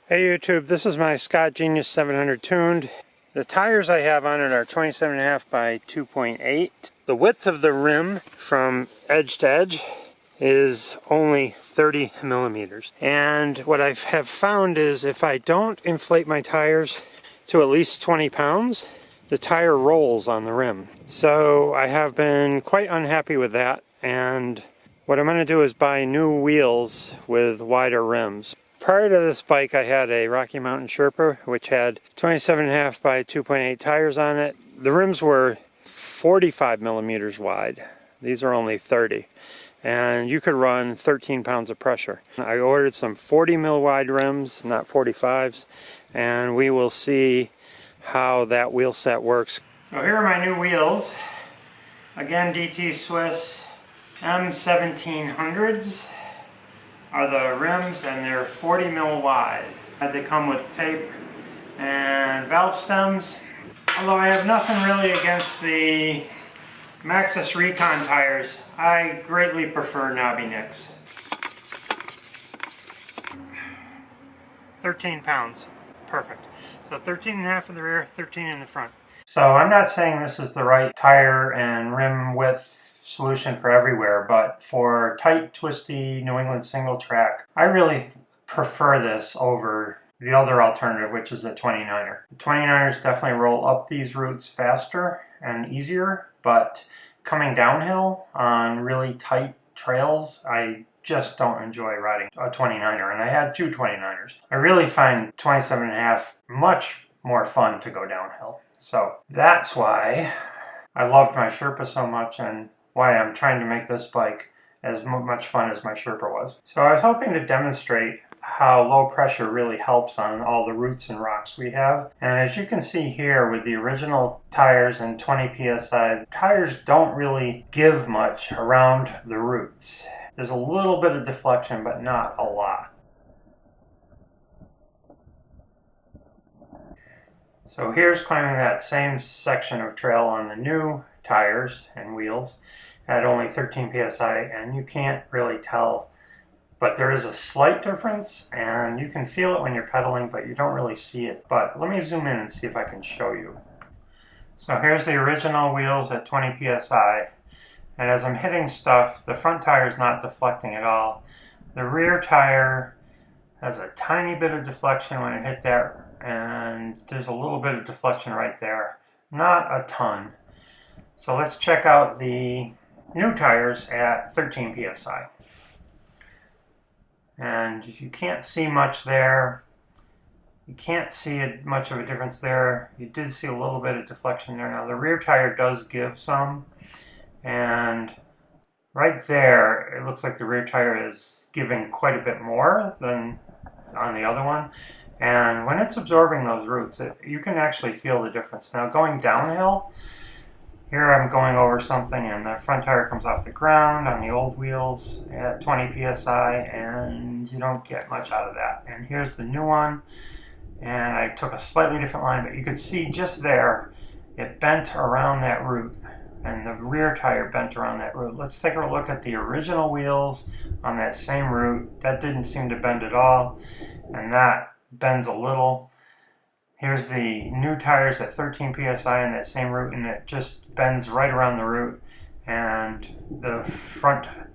Hey YouTube, this is my Scott Genius 700 tuned. The tires I have on it are 27.5 by 2.8. The width of the rim from edge to edge is only 30 millimeters. And what I have found is if I don't inflate my tires to at least 20 pounds, the tire rolls on the rim. So I have been quite unhappy with that, and what I'm going to do is buy new wheels with wider rims. Prior to this bike, I had a Rocky Mountain Sherpa, which had 27.5 by 2.8 tires on it. The rims were 45 millimeters wide. These are only 30. And you could run 13 pounds of pressure. I ordered some 40 mil wide rims, not 45s, and we will see how that wheel set works. So here are my new wheels. Again, DT Swiss M1700s. Are the rims, and they're 40 mil wide. They come with tape and valve stems. Although I have nothing really against the Maxxis Recon tires, I greatly prefer Knobby Nicks. 13 pounds, perfect. So 13.5 in the rear, 13 in the front. So I'm not saying this is the right tire and rim width solution for everywhere, but for tight, twisty New England single track, I really prefer this over the other alternative, which is a 29er. The 29ers definitely roll up these routes faster and easier, but coming downhill on really tight trails, I just don't enjoy riding a 29er, and I had two 29ers. I really find 27.5 much more fun to go downhill. So that's why I loved my Sherpa so much, and why I'm trying to make this bike as much fun as my Sherpa was. So I was hoping to demonstrate how low pressure really helps on all the roots and rocks we have. And as you can see here with the original tires and 20 psi, tires don't really give much around the roots. There's a little bit of deflection, but not a lot. So here's climbing that same section of trail on the new tires and wheels at only 13 psi, and you can't really tell, but there is a slight difference, and you can feel it when you're pedaling, but you don't really see it. But let me zoom in and see if I can show you. So here's the original wheels at 20 psi, and as I'm hitting stuff, the front tire is not deflecting at all. The rear tire has a tiny bit of deflection when I hit that, and there's a little bit of deflection right there. Not a ton. So let's check out the new tires at 13 psi. And you can't see much there. You can't see much of a difference there. You did see a little bit of deflection there. Now the rear tire does give some, and right there it looks like the rear tire is giving quite a bit more than on the other one. And when it's absorbing those roots, you can actually feel the difference. Now going downhill, here I'm going over something and the front tire comes off the ground on the old wheels at 20 psi, and you don't get much out of that. And here's the new one, and I took a slightly different line, but you could see just there it bent around that root, and the rear tire bent around that root. Let's take a look at the original wheels on that same route. That didn't seem to bend at all, and that bends a little. Here's the new tires at 13 psi on that same route, and it just bends right around the root. And the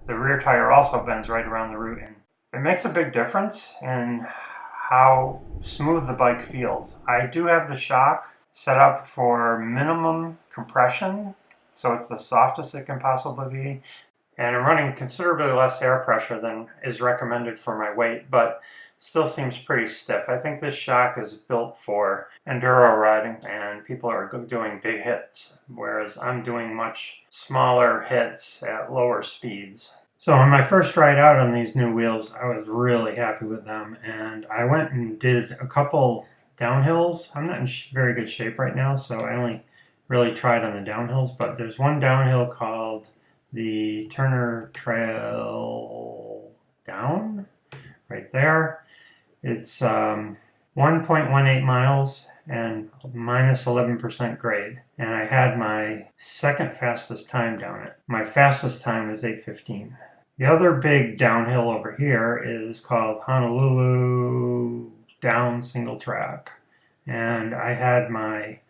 rear tire also bends right around the root. And it makes a big difference in how smooth the bike feels. I do have the shock set up for minimum compression, so it's the softest it can possibly be. And I'm running considerably less air pressure than is recommended for my weight, but still seems pretty stiff. I think this shock is built for enduro riding, and people are doing big hits, whereas I'm doing much smaller hits at lower speeds. So on my first ride out on these new wheels, I was really happy with them, and I went and did a couple downhills. I'm not in very good shape right now, so I only really tried on the downhills, but there's one downhill called the Turner Trail Down, right there. It's 1.18 miles and minus 11% grade, and I had my second fastest time down it. My fastest time is 8:15. The other big downhill over here is called Honolulu down single track. And I had my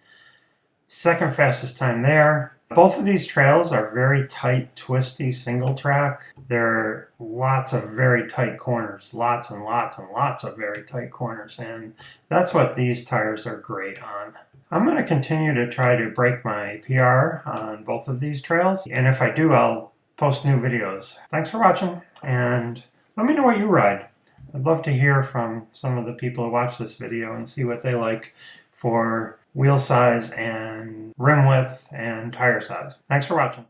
second fastest time there. Both of these trails are very tight, twisty single track. There are lots of very tight corners, lots and lots and lots of very tight corners, and that's what these tires are great on. I'm going to continue to try to break my PR on both of these trails, and if I do, I'll post new videos. Thanks for watching, and let me know what you ride. I'd love to hear from some of the people who watch this video and see what they like for wheel size and rim width and tire size. Thanks for watching.